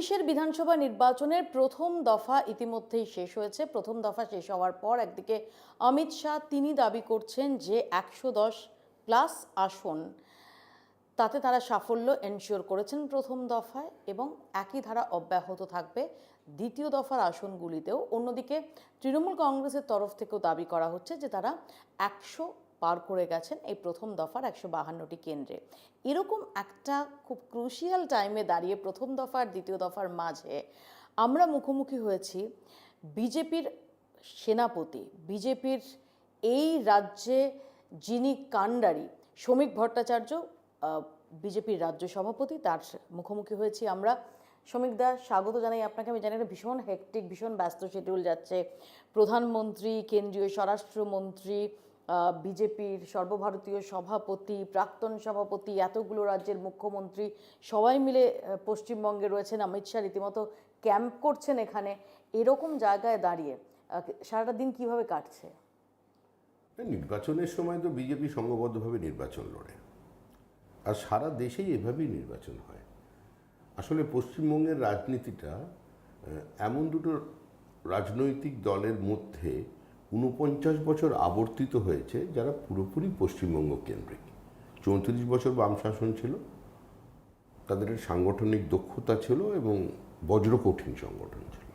২৬-এর বিধানসভা নির্বাচনের প্রথম দফা ইতিমধ্যেই শেষ হয়েছে। প্রথম দফা শেষ হওয়ার পর একদিকে অমিত শাহ তিনি দাবি করছেন যে ১১০+ আসন, তাতে তারা সাফল্য এনশিওর করেছেন প্রথম দফায় এবং একই ধারা অব্যাহত থাকবে দ্বিতীয় দফার আসনগুলিতেও। অন্যদিকে তৃণমূল কংগ্রেসের তরফ থেকেও দাবি করা হচ্ছে যে তারা ১০০ পার করে গেছেন এই প্রথম দফার ১৫২টি কেন্দ্রে। এরকম একটা খুব ক্রুশিয়াল টাইমে দাঁড়িয়ে প্রথম দফা আর দ্বিতীয় দফার মাঝে আমরা মুখোমুখি হয়েছি বিজেপির সেনাপতি, বিজেপির এই রাজ্যে যিনি কাণ্ডারি শ্রমিক ভট্টাচার্য, বিজেপির রাজ্য সভাপতি, তার মুখোমুখি হয়েছি আমরা। শ্রমিক দা, স্বাগত জানাই আপনাকে। আমি জানি এটা ভীষণ হেক্টিক, ভীষণ ব্যস্ত শিডিউল যাচ্ছে। প্রধানমন্ত্রী, কেন্দ্রীয় স্বরাষ্ট্রমন্ত্রী, বিজেপির সর্বভারতীয় সভাপতি, প্রাক্তন সভাপতি, এতগুলো রাজ্যের মুখ্যমন্ত্রী সবাই মিলে পশ্চিমবঙ্গে রয়েছেন। অমিত শাহ রীতিমতো ক্যাম্প করছেন এখানে। এরকম জায়গায় দাঁড়িয়ে সারাটা দিন কিভাবে কাটছে? নির্বাচনের সময় তো বিজেপি সংঘবদ্ধভাবে নির্বাচন লড়ে, আর সারা দেশেই এভাবেই নির্বাচন হয়। আসলে পশ্চিমবঙ্গের রাজনীতিটা এমন দুটো রাজনৈতিক দলের মধ্যে ৪৯ বছর আবর্তিত হয়েছে যারা পুরোপুরি পশ্চিমবঙ্গ কেন্দ্রিক। ৩৪ বছর বাম শাসন ছিল, তাদের সাংগঠনিক দক্ষতা ছিল এবং বজ্রকঠিন সংগঠন ছিল,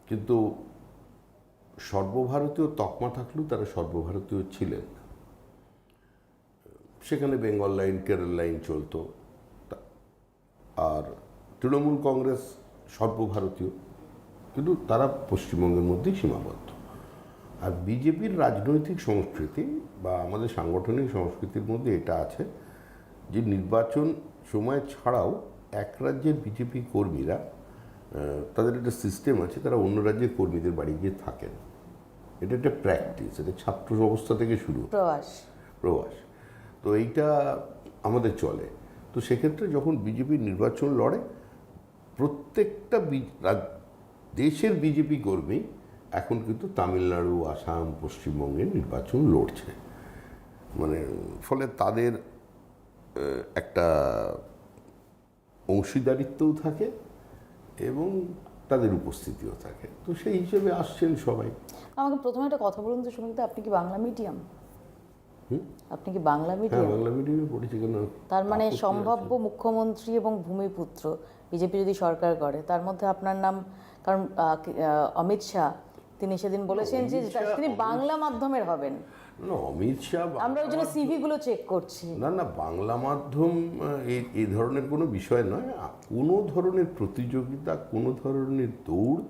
কিন্তু সর্বভারতীয় তকমা থাকলেও তারা সর্বভারতীয় ছিলেন না। সেখানে বেঙ্গল লাইন, কেরল লাইন চলতো, আর তৃণমূল কংগ্রেস সর্বভারতীয়, কিন্তু তারা পশ্চিমবঙ্গের মধ্যেই সীমাবদ্ধ। আর বিজেপির রাজনৈতিক সংস্কৃতি বা আমাদের সাংগঠনিক সংস্কৃতির মধ্যে এটা আছে যে নির্বাচন সময় ছাড়াও এক রাজ্যের বিজেপি কর্মীরা, তাদের একটা সিস্টেম আছে, তারা অন্য রাজ্যের কর্মীদের বাড়ি গিয়ে থাকেন। এটা একটা প্র্যাকটিস, এটা ছাত্র অবস্থা থেকে শুরু, প্রবাস। তো এইটা আমাদের চলে। তো সেক্ষেত্রে যখন বিজেপি নির্বাচন লড়ে, প্রত্যেকটা দেশের বিজেপি কর্মী এখন কিন্তু তামিলনাড়ু, আসাম, পশ্চিমবঙ্গের নির্বাচন লড়ছে। মানে ফলে তাদের একটা অংশীদারিত্বও থাকে এবং তাদের উপস্থিতিও থাকে। তো সেই হিসেবে আসছেন সবাই। আমাকে প্রথমে একটা কথা বলুন তো সুমিতা, আপনি কি বাংলা মিডিয়াম? আপনি কি বাংলা মিডিয়াম? বাংলা মিডিয়ামে পড়েছি। কেন? তার মানে সম্ভাব্য মুখ্যমন্ত্রী এবং ভূমিপুত্র বিজেপি যদি সরকার করে, তার মধ্যে আপনার নাম। কারণ অমিত শাহ তিনি সেদিন বলেছেন যে তিনি বাংলা মাধ্যমের হবেন। না, অমিত শাহ, আমরা ওই জন্য সিভি গুলো চেক করছি। না, বাংলা মাধ্যম এই ধরনের কোনো বিষয় নয়। কোনো ধরনের প্রতিযোগিতা, কোনো ধরনের দৌড়,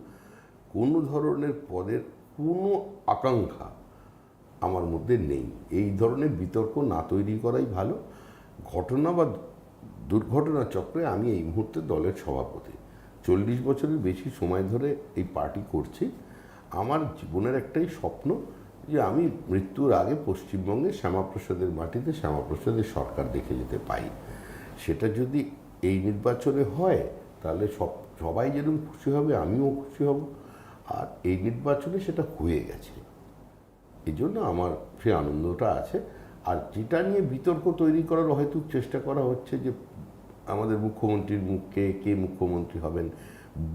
কোনো ধরনের পদের কোনো আকাঙ্ক্ষা আমার মধ্যে নেই। এই ধরনের বিতর্ক না তৈরি করাই ভালো। ঘটনা বা দুর্ঘটনা চক্রে আমি এই মুহূর্তে দলের সভাপতি, 40 বছরের বেশি সময় ধরে এই পার্টি করছি। আমার জীবনের একটাই স্বপ্ন যে আমি মৃত্যুর আগে পশ্চিমবঙ্গে শ্যামাপ্রসাদের মাটিতে শ্যামাপ্রসাদের সরকার দেখে যেতে পাই। সেটা যদি এই নির্বাচনে হয় তাহলে সবাই যেরকম খুশি হবে, আমিও খুশি হব। আর এই নির্বাচনে সেটা হয়ে গেছে, এই জন্য আমার সে আনন্দটা আছে। আর যেটা নিয়ে বিতর্ক তৈরি করার হয়তো চেষ্টা করা হচ্ছে যে আমাদের মুখ্যমন্ত্রীর মুখে কে মুখ্যমন্ত্রী হবেন।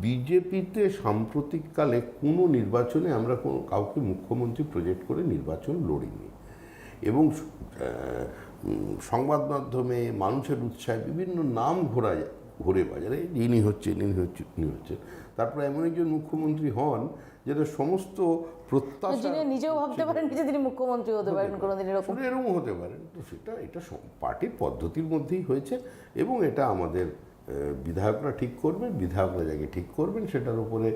বিজেপিতে সাম্প্রতিককালে কোনো নির্বাচনে আমরা কোনো কাউকে মুখ্যমন্ত্রী প্রজেক্ট করে নির্বাচন লড়িনি, এবং সংবাদ মাধ্যমে মানুষের উৎসাহে বিভিন্ন নাম ঘোরে বাজারে, ইনি হচ্ছে, তারপরে এমন একজন মুখ্যমন্ত্রী হন যেটা সমস্ত প্রত্যাশা, নিজেও ভাবতে পারেন যে তিনি মুখ্যমন্ত্রী হতে পারেন কোনোদিন, এরকম হতে পারেন। তো এটা পার্টির পদ্ধতির মধ্যেই হয়েছে, এবং এটা আমাদের বিধায়করা ঠিক করবেন, বিধায়করা যাকে ঠিক করবেন সেটার উপরে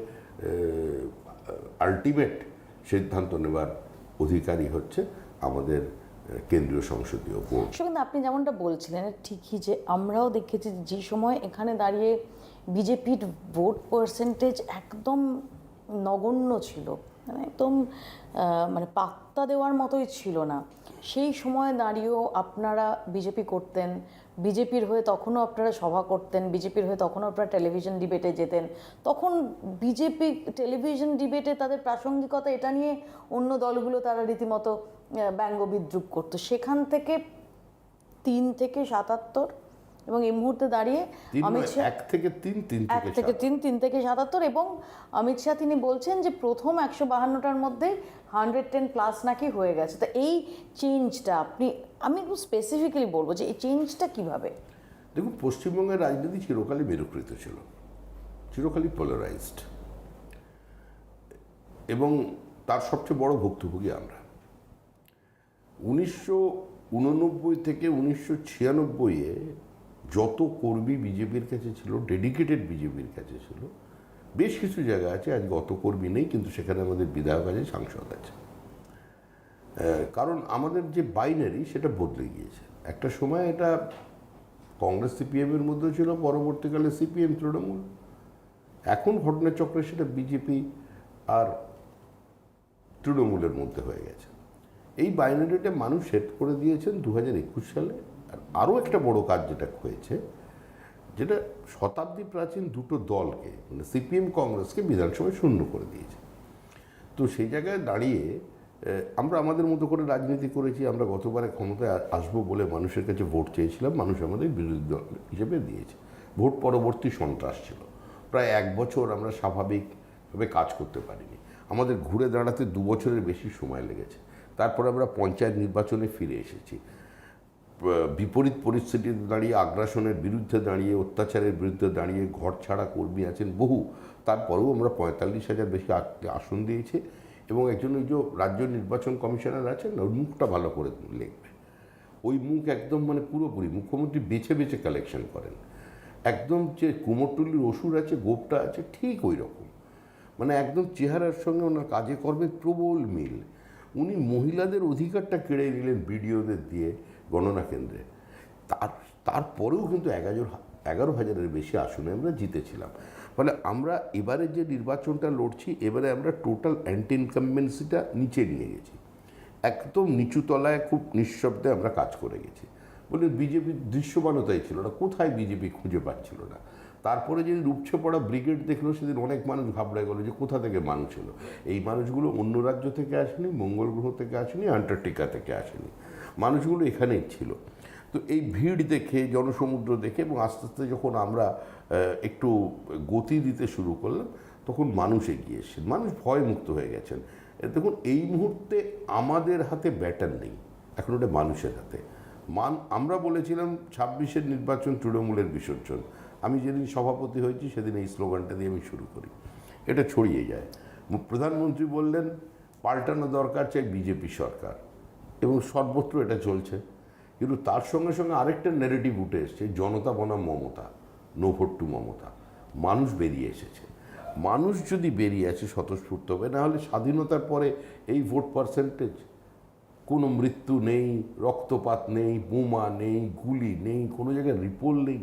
আলটিমেট সিদ্ধান্ত নেবার অধিকারী হচ্ছে আমাদের কেন্দ্রীয় সংসদীয় বোর্ড। কিন্তু আপনি যেমনটা বলছিলেন ঠিকই, যে আমরাও দেখেছি যে সময় এখানে দাঁড়িয়ে বিজেপির ভোট পার্সেন্টেজ একদম নগণ্য ছিল, মানে একদম মানে পাত্তা দেওয়ার মতোই ছিল না। সেই সময় দাঁড়িয়েও আপনারা বিজেপি করতেন, বিজেপির হয়ে তখনও আপনারা সভা করতেন, বিজেপির হয়ে তখনও আপনারা টেলিভিশন ডিবেটে যেতেন। তখন বিজেপি টেলিভিশন ডিবেটে তাদের প্রাসঙ্গিকতা এটা নিয়ে অন্য দলগুলো তারা রীতিমতো ব্যঙ্গ বিদ্রুপ করতো। সেখান থেকে 3 থেকে 77 এবং এই মুহূর্তে দাঁড়িয়ে অমিত শাহ 1 থেকে 3, 3 1 থেকে থেকে 7। 3, 3 থেকে 77, এবং অমিত শাহ তিনি বলছেন যে প্রথম 152টার মধ্যে 110 প্লাস নাকি হয়ে গেছে। তো এই চেঞ্জটা আমি একটু স্পেসিফিক্যালি বলবো যে এই চেঞ্জটা কিভাবে? দেখুন, পশ্চিমবঙ্গের রাজনীতি চিরকালই মেরুকৃত ছিল, চিরকালই পোলারাইজড, এবং তার সবচেয়ে বড় ভুক্তভোগী আমরা। 1989 থেকে 1996-এ যত কর্মী বিজেপির কাছে ছিল, ডেডিকেটেড বিজেপির কাছে ছিল, বেশ কিছু জায়গা আছে আজকে অত কর্মী নেই, কিন্তু সেখানে আমাদের বিধায়ক আছে, সাংসদ আছে। কারণ আমাদের যে বাইনারি সেটা বদলে গিয়েছে। একটা সময় এটা কংগ্রেস সিপিএমের মধ্যে ছিল, পরবর্তীকালে সিপিএম তৃণমূল, এখন ঘটনাচক্রে সেটা বিজেপি আর তৃণমূলের মধ্যে হয়ে গেছে। এই বাইনারিটা মানুষ সেট করে দিয়েছেন 2021 সালে। আর আরও একটা বড় কাজ যেটা হয়েছে, যেটা শতাব্দী প্রাচীন দুটো দলকে, মানে সিপিএম কংগ্রেসকে বিধানসভায় শূন্য করে দিয়েছে। তো সেই জায়গায় দাঁড়িয়ে আমরা আমাদের মতো করে রাজনীতি করেছি। আমরা গতবারে ক্ষমতায় আসবো বলে মানুষের কাছে ভোট চেয়েছিলাম, মানুষ আমাদের বিরোধী দল হিসেবে দিয়েছে। ভোট পরবর্তী সন্ত্রাস ছিল, প্রায় 1 বছর আমরা স্বাভাবিকভাবে কাজ করতে পারিনি। আমাদের ঘুরে দাঁড়াতে 2 বছরের বেশি সময় লেগেছে। তারপর আমরা পঞ্চায়েত নির্বাচনে ফিরে এসেছি। বিপরীত পরিস্থিতিতে দাঁড়িয়ে, আগ্রাসনের বিরুদ্ধে দাঁড়িয়ে, অত্যাচারের বিরুদ্ধে দাঁড়িয়ে, ঘর ছাড়া কর্মী আছেন বহু, তারপরেও আমরা 45,000 বেশি আসন দিয়েছি। এবং একজন ওই যে রাজ্য নির্বাচন কমিশনার আছেন না, ওই মুখটা ভালো করে লিখবে। ওই মুখ একদম মানে পুরোপুরি মুখ্যমন্ত্রী বেছে বেছে কালেকশন করেন। একদম যে কুমোরটুলির অসুর আছে, গোপটা আছে, ঠিক ওই রকম। মানে একদম চেহারার সঙ্গে ওনার কাজে কর্মের প্রবল মিল। উনি মহিলাদের অধিকারটা কেড়ে নিলেন বিডিওদের দিয়ে গণনা কেন্দ্রে। তারপরেও কিন্তু 11,000-এর বেশি আসনে আমরা জিতেছিলাম। ফলে আমরা এবারে যে নির্বাচনটা লড়ছি, এবারে আমরা টোটাল অ্যান্টি ইনকামবেন্সিটা নিচে নিয়ে গেছি। একদম নিচু তলায় খুব নিঃশব্দে আমরা কাজ করে গেছি। বলে বিজেপির দৃশ্যমানতাই ছিল না, কোথায় বিজেপি খুঁজে পাচ্ছিল না। তারপরে যেদিন উপচে পড়া ব্রিগেড দেখলো, সেদিন অনেক মানুষ ঘাবড়ে গেল যে কোথা থেকে মানুষ এলো। এই মানুষগুলো অন্য রাজ্য থেকে আসেনি, মঙ্গল গ্রহ থেকে আসেনি, আন্টার্কটিকা থেকে আসেনি, মানুষগুলো এখানেই ছিল। তো এই ভিড় দেখে, জনসমুদ্র দেখে, এবং আস্তে আস্তে যখন আমরা একটু গতি দিতে শুরু করলাম, তখন মানুষ এগিয়ে এসেছেন, মানুষ ভয়মুক্ত হয়ে গেছেন। দেখুন, এই মুহূর্তে আমাদের হাতে ব্যাটন নেই, এখন ওটা মানুষের হাতে। আমরা বলেছিলাম 26-এর নির্বাচন তৃণমূলের বিসর্জন। আমি যেদিন সভাপতি হয়েছি সেদিন এই স্লোগানটা দিয়ে আমি শুরু করি, এটা ছড়িয়ে যায়। প্রধানমন্ত্রী বললেন পাল্টানো দরকার, চাই বিজেপি সরকার, এবং সর্বত্র এটা চলছে। কিন্তু তার সঙ্গে সঙ্গে আরেকটা ন্যারেটিভ উঠে এসছে, জনতা বনাম Mamata, no vote to Mamata. মানুষ বেরিয়ে এসেছে। মানুষ যদি বেরিয়ে আসে স্বতঃস্ফূর্ত হবে, নাহলে স্বাধীনতার পরে এই ভোট পার্সেন্টেজ, কোনো মৃত্যু নেই, রক্তপাত নেই, বোমা নেই, গুলি নেই, কোনো জায়গায় রিপোল নেই।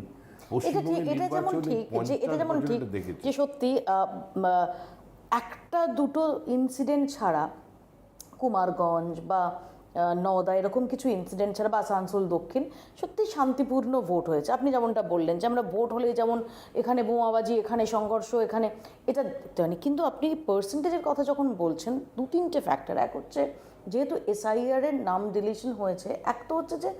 এটা যেমন ঠিক যে সত্যি একটা দুটো ইনসিডেন্ট ছাড়া, কুমারগঞ্জ বা নওদা এরকম কিছু ইনসিডেন্ট ছাড়া, বা আসানসোল দক্ষিণ, সত্যি শান্তিপূর্ণ ভোট হয়েছে। আপনি যেমনটা বললেন যে আমরা ভোট হলে যেমন এখানে বোমাবাজি, এখানে সংঘর্ষ, এখানে এটা দেখতে হয়নি। কিন্তু আপনি পার্সেন্টেজের কথা যখন বলছেন, 2-3টে ফ্যাক্টর। এক হচ্ছে যেহেতু SIR এর নাম ডিলিশন হয়েছে, এক তো হচ্ছে যে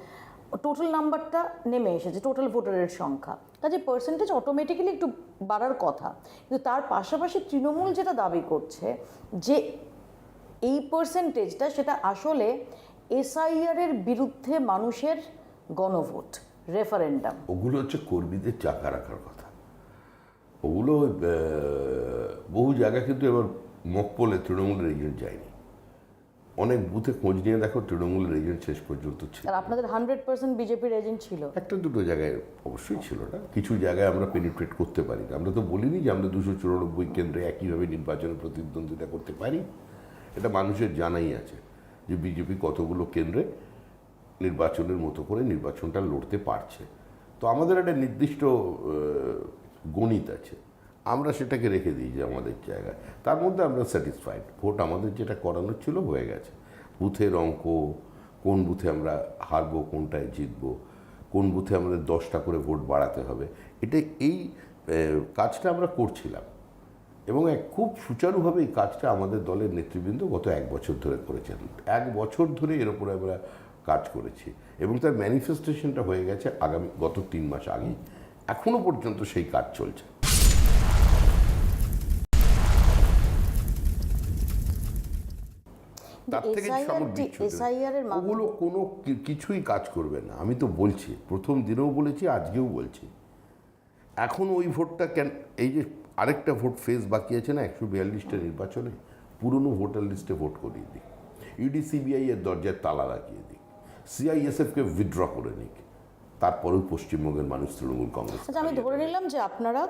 টোটাল নাম্বারটা নেমে এসেছে, টোটাল ভোটারের সংখ্যা, কাজে পার্সেন্টেজ অটোমেটিক্যালি একটু বাড়ার কথা। কিন্তু তার পাশাপাশি তৃণমূল যেটা দাবি করছে যে এই পার্সেন্টেজটা, সেটা আসলে SIR এর বিরুদ্ধে মানুষের গণভোট, রেফারেন্ডাম। ওগুলো হচ্ছে কর্মীদের চাকা রাখার কথা। ওগুলো বহু জায়গা কিন্তু এবার মকপলে তৃণমূলের এজেন্ট যায়নি। অনেক বুথে খোঁজ নিয়ে দেখো, তৃণমূলের এজেন্ট শেষ পর্যন্ত ছিল। আর আপনাদের 100% বিজেপির এজেন্ট ছিল? একটা দুটো জায়গায় অবশ্যই ছিল না, কিছু জায়গায় আমরা পেনিট্রেট করতে পারি না। আমরা তো বলিনি যে আমরা 294 কেন্দ্রে একইভাবে নির্বাচনে প্রতিদ্বন্দ্বিতা করতে পারি। এটা মানুষের জানাই আছে যে বিজেপি কতগুলো কেন্দ্রে নির্বাচনের মতো করে নির্বাচনটা লড়তে পারছে। তো আমাদের একটা নির্দিষ্ট গণিত আছে, আমরা সেটাকে রেখে দিই যে আমাদের জায়গায়। তার মধ্যে আমরা স্যাটিসফাইড, ভোট আমাদের যেটা করানোর ছিল হয়ে গেছে। বুথের অঙ্ক, কোন বুথে আমরা হারবো, কোনটায় জিতবো, কোন বুথে আমাদের 10টা করে ভোট বাড়াতে হবে, এই কাজটা আমরা করছিলাম। এবং খুব সুচারুভাবে এই কাজটা আমাদের দলের নেতৃবৃন্দ গত 1 বছর ধরে করেছেন। 1 বছর ধরে এর উপরে আমরা কাজ করেছি এবং তার ম্যানিফেস্টেশনটা হয়ে গেছে গত 3 মাস আগেই। এখনো পর্যন্ত সেই কাজ চলছে। তার থেকে ওগুলো কোনো কিছুই কাজ করবে না। আমি তো বলছি, প্রথম দিনেও বলেছি, আজকেও বলছি। এখন ওই ভোটটা এই যে আরেকটা ভোট ফেজ বাকি আছে না 142টা নির্বাচনে, পুরনো ভোটার লিস্টে ভোট করিয়ে দিই, ইডি সিবিআই এর দরজায় তালা লাগিয়ে দিই, সিআইএসএফকে উইথড্র করে নিক, তারপরেও পশ্চিমবঙ্গের মানুষ তৃণমূল কংগ্রেস। আচ্ছা, আমি ধরে নিলাম যে আপনারা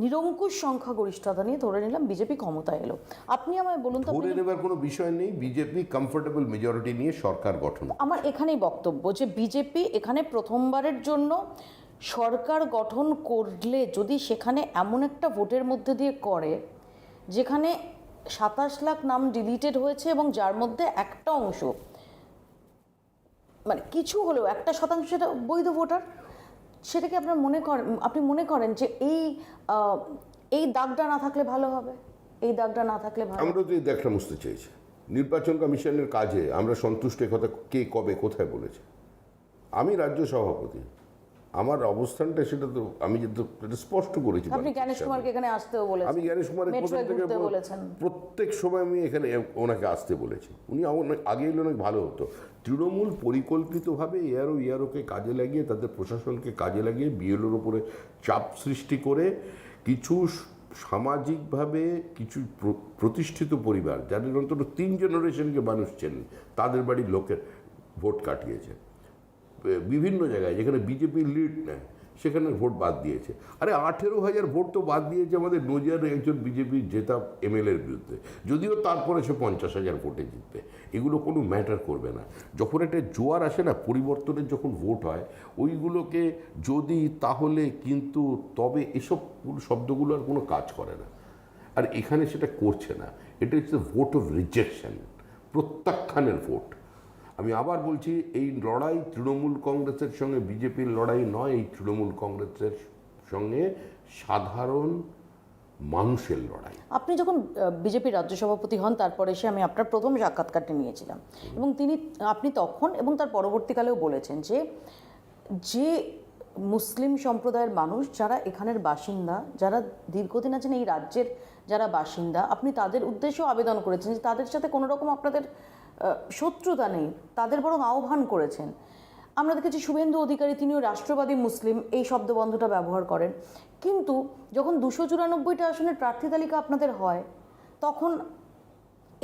নিরঙ্কুশ সংখ্যাগরিষ্ঠতা নিয়ে ধরে নিলাম বিজেপি ক্ষমতায় এলো, আপনি আমায় বলুন তো। ধরে নেবার কোনো বিষয় নেই, বিজেপি কমফোর্টেবল মেজরিটি নিয়ে সরকার গঠন। আমার এখানেই বক্তব্য যে বিজেপি এখানে প্রথমবারের জন্য সরকার গঠন করলে যদি সেখানে এমন একটা ভোটের মধ্যে দিয়ে করে যেখানে 27 লাখ নাম ডিলিটেড হয়েছে এবং যার মধ্যে একটা অংশ মানে কিছু হলেও 1% সেটা বৈধ ভোটার, সেটাকে আপনার আপনি মনে করেন যে এই দাগটা না থাকলে ভালো হবে? এই দাগটা না থাকলে ভালো? আমরা তো এই দাগটা মুছতে চাইছি। নির্বাচন কমিশনের কাজে আমরা সন্তুষ্ট, কথা কে কবে কোথায় বলেছে? আমি রাজ্য সভাপতি, আমার অবস্থানটা সেটা তো আমি যেটা স্পষ্ট করেছি। আপনি জ্ঞানেশ কুমারকে এখানে আসতেও বলেছেন, আমি জ্ঞানেশ কুমারের প্রথম থেকে প্রত্যেক সময় আমি এখানে ওনাকে আসতে বলেছি। উনি আগে এলে অনেক ভালো হতো। তৃণমূল পরিকল্পিতভাবে ইয়ারোকে কাজে লাগিয়ে, তাদের প্রশাসনকে কাজে লাগিয়ে বিএলওর ওপরে চাপ সৃষ্টি করে কিছু সামাজিকভাবে কিছু প্রতিষ্ঠিত পরিবার, যাদের অন্তত 3 জেনারেশনকে মানুষ চেনেন, তাদের বাড়ির লোকের ভোট কাটিয়েছে। বিভিন্ন জায়গায় যেখানে বিজেপি লিড নেয় সেখানে ভোট বাদ দিয়েছে। আরে 18,000 ভোট তো বাদ দিয়েছে আমাদের নজিয়ারের একজন বিজেপি জেতা এমএলএর বিরুদ্ধে, যদিও তারপরে সে 50,000 ভোটে জিতবে। এগুলো কোনো ম্যাটার করবে না। যখন একটা জোয়ার আসে না, পরিবর্তনের যখন ভোট হয়, ওইগুলোকে যদি, তাহলে, কিন্তু, তবে, এসব শব্দগুলো আর কোনো কাজ করে না। আর এখানে সেটা করছে না। এটা হচ্ছে ভোট অফ রিজেকশন, প্রত্যাখ্যানের ভোট। আমি আবার বলছি, এই লড়াই তৃণমূল কংগ্রেসের সঙ্গে বিজেপির লড়াই নয়, এই তৃণমূল কংগ্রেসের সঙ্গে সাধারণ মানুষের লড়াই। আপনি যখন বিজেপির রাজ্য সভাপতি হন, তারপরে এসে আমি আপনার প্রথম সাক্ষাৎকারটি নিয়েছিলাম এবং আপনি তখন এবং তার পরবর্তীকালেও বলেছেন যে মুসলিম সম্প্রদায়ের মানুষ যারা এখানের বাসিন্দা, যারা দীর্ঘদিন আছেন এই রাজ্যের, যারা বাসিন্দা, আপনি তাদের উদ্দেশ্যেও আবেদন করেছেন যে তাদের সাথে কোনো রকম আপনাদের শত্রুতা নেই, তাদের বরং আহ্বান করেছেন। আমরা দেখেছি শুভেন্দু অধিকারী, তিনিও রাষ্ট্রবাদী মুসলিম এই শব্দবন্ধটা ব্যবহার করেন, কিন্তু যখন 294টা আসনের প্রার্থী তালিকা আপনাদের হয়, তখন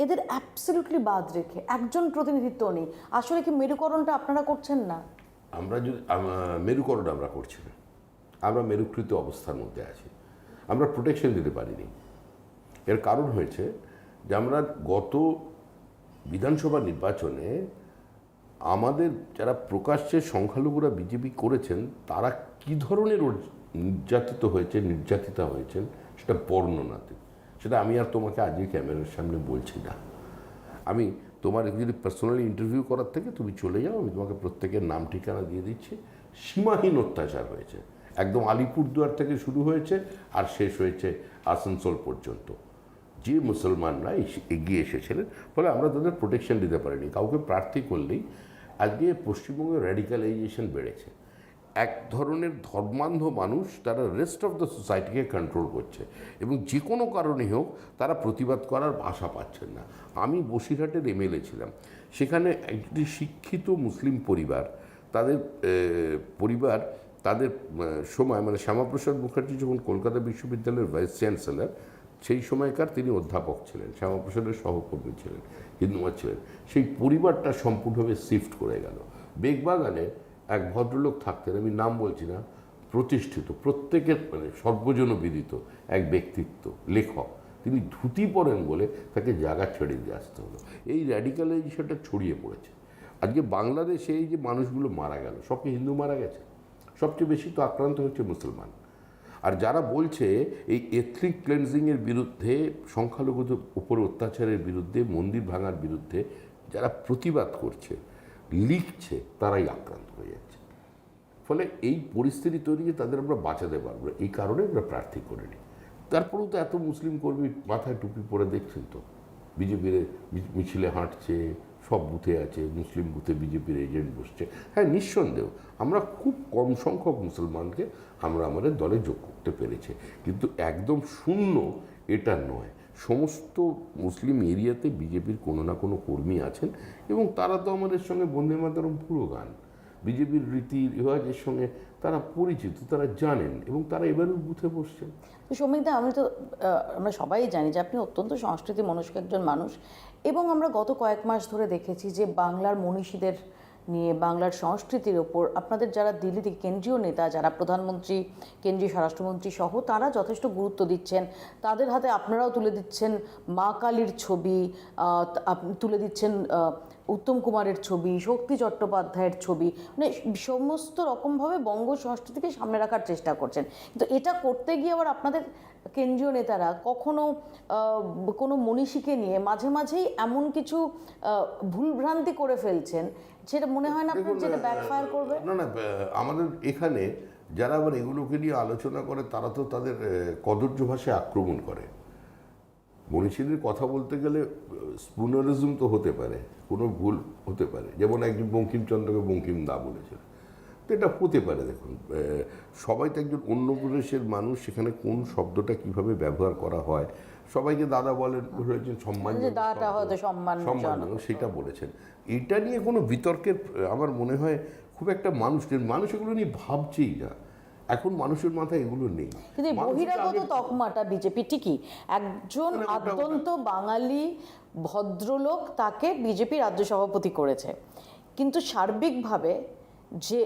এদের অ্যাবসলিউটলি বাদ রেখে একজন প্রতিনিধিত্ব নেই। আসলে কি মেরুকরণটা আপনারা করছেন না? আমরা যদি মেরুকরণ আমরা করছি না, আমরা মেরুকৃত অবস্থার মধ্যে আছি। আমরা প্রোটেকশন দিতে পারিনি। এর কারণ হয়েছে যে আমরা গত বিধানসভা নির্বাচনে আমাদের যারা প্রকাশ্যে সংখ্যালঘুরা বিজেপি করেছেন, তারা কী ধরনের নির্যাতিতা হয়েছেন সেটা বর্ণনাতে, সেটা আমি আর তোমাকে আজকে ক্যামেরার সামনে বলছি না। আমি তোমার যদি পার্সোনালি ইন্টারভিউ করার থেকে তুমি চলে যাও, আমি তোমাকে প্রত্যেকের নাম ঠিকানা দিয়ে দিচ্ছি। সীমাহীন অত্যাচার হয়েছে, একদম আলিপুরদুয়ার থেকে শুরু হয়েছে আর শেষ হয়েছে আসানসোল পর্যন্ত। যে মুসলমানরা এগিয়ে এসেছিলেন, ফলে আমরা তাদের প্রোটেকশন দিতে পারিনি। কাউকে প্রার্থী করলেই আজকে পশ্চিমবঙ্গে র্যাডিক্যালাইজেশন বেড়েছে। এক ধরনের ধর্মান্ধ মানুষ, তারা রেস্ট অফ দ্য সোসাইটিকে কন্ট্রোল করছে এবং যে কোনো কারণেই হোক তারা প্রতিবাদ করার ভাষা পাচ্ছেন না। আমি বসিরহাটের এমএলএ ছিলাম, সেখানে একটি শিক্ষিত মুসলিম পরিবার, তাদের সময়, মানে শ্যামাপ্রসাদ মুখার্জি যখন কলকাতা বিশ্ববিদ্যালয়ের ভাইস চ্যান্সেলর, সেই সময়কার তিনি অধ্যাপক ছিলেন, শ্যামাপ্রসাদের সহকর্মী ছিলেন, হিন্দুমার ছিলেন, সেই পরিবারটা সম্পূর্ণভাবে শিফট করে গেল। বেগবাগানে এক ভদ্রলোক থাকতেন, আমি নাম বলছি না, প্রতিষ্ঠিত, প্রত্যেকের মানে সর্বজনবিদিত এক ব্যক্তিত্ব, লেখক। তিনি ধুতি পরেন বলে তাকে জায়গা ছেড়ে দিয়ে আসতে হলো। এই র্যাডিক্যালাইজেশনটা ছড়িয়ে পড়েছে। আজকে বাংলাদেশে এই যে মানুষগুলো মারা গেল, সব কি হিন্দু মারা গেছে? সবচেয়ে বেশি তো আক্রান্ত হচ্ছে মুসলমান। আর যারা বলছে এই এথনিক ক্লেন্সিংয়ের বিরুদ্ধে, সংখ্যালঘুদের উপর অত্যাচারের বিরুদ্ধে, মন্দির ভাঙার বিরুদ্ধে যারা প্রতিবাদ করছে, লিখছে, তারাই আক্রান্ত হয়ে যাচ্ছে। ফলে এই পরিস্থিতি তৈরি যে তাদের আমরা বাঁচাতে পারবো, এই কারণে আমরা প্রার্থী করে নিই। তারপরেও তো এত মুসলিম কর্মী মাথায় টুপি পরে দেখছেন তো, বিজেপির মিছিলে হাঁটছে, সব বুথে আছে, মুসলিম বুথে বিজেপির এজেন্ট বসছে। হ্যাঁ, নিঃসন্দেহ আমরা খুব কম সংখ্যক মুসলমানকে আমরা আমাদের দলে যোগ করতে পেরেছি, কিন্তু একদম শূন্য এটা নয়। সমস্ত মুসলিম এরিয়াতে বিজেপির কোনো না কোনো কর্মী আছেন, এবং তারা তো আমাদের সঙ্গে বন্দে মাতরম পুরো গান, বিজেপির রীতি রেওয়াজের সঙ্গে তারা পরিচিত, তারা জানেন, এবং তারা এবারেও বুথে বসছেন। তো সৌমিকদা, আমরা সবাই জানি যে আপনি অত্যন্ত সংস্কৃতি মনস্ক একজন মানুষ, এবং আমরা গত কয়েক মাস ধরে দেখেছি যে বাংলার মনীষীদের নিয়ে, বাংলার সংস্কৃতির ওপর আপনাদের যারা দিল্লি থেকে কেন্দ্রীয় নেতা, যারা প্রধানমন্ত্রী, কেন্দ্রীয় স্বরাষ্ট্রমন্ত্রী সহ, তারা যথেষ্ট গুরুত্ব দিচ্ছেন। তাদের হাতে আপনারাও তুলে দিচ্ছেন মা কালীর ছবি, তুলে দিচ্ছেন উত্তম কুমারের ছবি, শক্তি চট্টোপাধ্যায়ের ছবি, মানে সমস্ত রকমভাবে বঙ্গ সংস্কৃতিকে সামনে রাখার চেষ্টা করছেন। কিন্তু এটা করতে গিয়ে আবার আপনাদের কেন্দ্রীয় নেতারা কখনো কোনো মনীষীকে নিয়ে মাঝে মাঝেই এমন কিছু ভুলভ্রান্তি করে ফেলছেন, যেটা মনে হয় না আপনার যেটা ব্যাকফায়ার করবে? না না, আমাদের এখানে যারা আবার এগুলোকে নিয়ে আলোচনা করে তারা তো তাদের কদর্য ভাষায় আক্রমণ করে। মনীষীদের কথা বলতে গেলে স্পুনারিজম তো হতে পারে, কোনো ভুল হতে পারে, যেমন একজন বঙ্কিমচন্দ্রকে বঙ্কিম দা বলেছেন, তো এটা হতে পারে। দেখুন, সবাই তো একজন অন্য প্রদেশের মানুষ, সেখানে কোন শব্দটা কিভাবে ব্যবহার করা হয়, সবাইকে দাদা বলেন, সম্মান সেটা বলেছেন। এটা নিয়ে কোনো বিতর্কের আমার মনে হয় খুব একটা মানুষ এগুলো নিয়ে ভাবছেই না। এখন মানুষের মাথায় এগুলো নেই। কিন্তু বহিরাগত তকমাটা বিজেপি ঠিকই, একজন আদ্যন্ত বাঙালি ভদ্রলোক তাকে বিজেপি রাজ্য সভাপতি করেছে, কিন্তু সার্বিকভাবে যে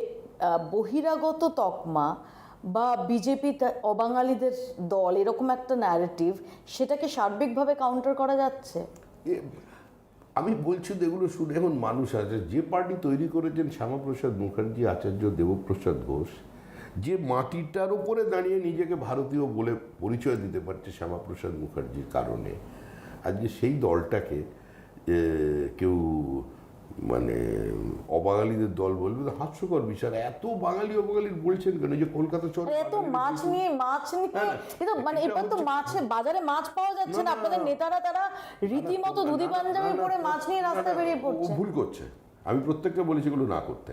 বহিরাগত তকমা বা বিজেপি অবাঙালিদের দল, এরকম একটা ন্যারেটিভ, সেটাকে সার্বিকভাবে কাউন্টার করা যাচ্ছে। আমি বলছি এগুলো শুনে এখন মানুষ আছে, যে পার্টি তৈরি করেছেন শ্যামাপ্রসাদ মুখার্জি, আচার্য দেবপ্রসাদ ঘোষ, যে মাটিটার উপরে দাঁড়িয়ে নিজেকে ভারতীয় বলে পরিচয় দিতে পারছে শ্যামাপ্রসাদ মুখার্জির কারণে, আজকে সেই দলটাকে কেউ মানে অবাঙালিদের দল বলবে, হাস্যকর বিষয়। এত বাঙালি অবাঙালির বলছেন কেন? যে কলকাতা চল, এত মাছ নিয়ে মানে এবার তো মাছে বাজারে মাছ পাওয়া যাচ্ছে না, আপনাদের নেতারা তারা রীতিমতো ধুতি পাঞ্জাবি পরে মাছ নিয়ে রাস্তায় বেরিয়ে পড়ছে। ভুল করছে, আমি প্রত্যেককে বলেছি এগুলো না করতে।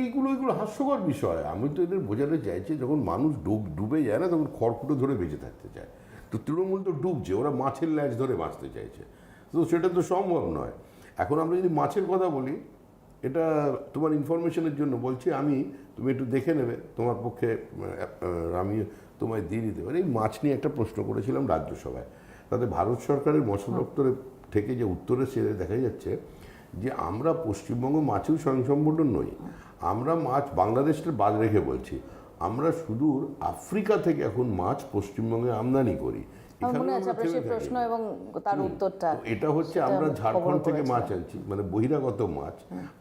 এইগুলো হাস্যকর বিষয়। আমি তো এদের বোঝাতে চাইছি, যখন মানুষ ডুবে যায় না, তখন খড়কুটো ধরে বেঁচে থাকতে চায়। তো তৃণমূল তো ডুবছে, ওরা মাছের ল্যাজ ধরে বাঁচতে চাইছে, তো সেটা তো সম্ভব নয়। এখন আমরা যদি মাছের কথা বলি, এটা তোমার ইনফরমেশনের জন্য বলছি আমি, তুমি একটু দেখে নেবে, তোমার পক্ষে আমি তোমায় দিয়ে দিতে পারি। এই মাছ নিয়ে একটা প্রশ্ন করেছিলাম রাজ্যসভায়, তাতে ভারত সরকারের মৎস্য দপ্তরের থেকে যে উত্তরে সে দেখা যাচ্ছে যে আমরা পশ্চিমবঙ্গ মাছেও স্বয়ংসম্পূর্ণ নই। আমরা মাছ বাংলাদেশের বাদ রেখে বলছি, আমরা সুদূর আফ্রিকা থেকে এখন মাছ পশ্চিমবঙ্গে আমদানি করি। প্রশ্ন এবং তার উত্তরটা এটা হচ্ছে, আমরা ঝাড়খণ্ড থেকে মাছ আনছি, মানে বহিরাগত মাছ।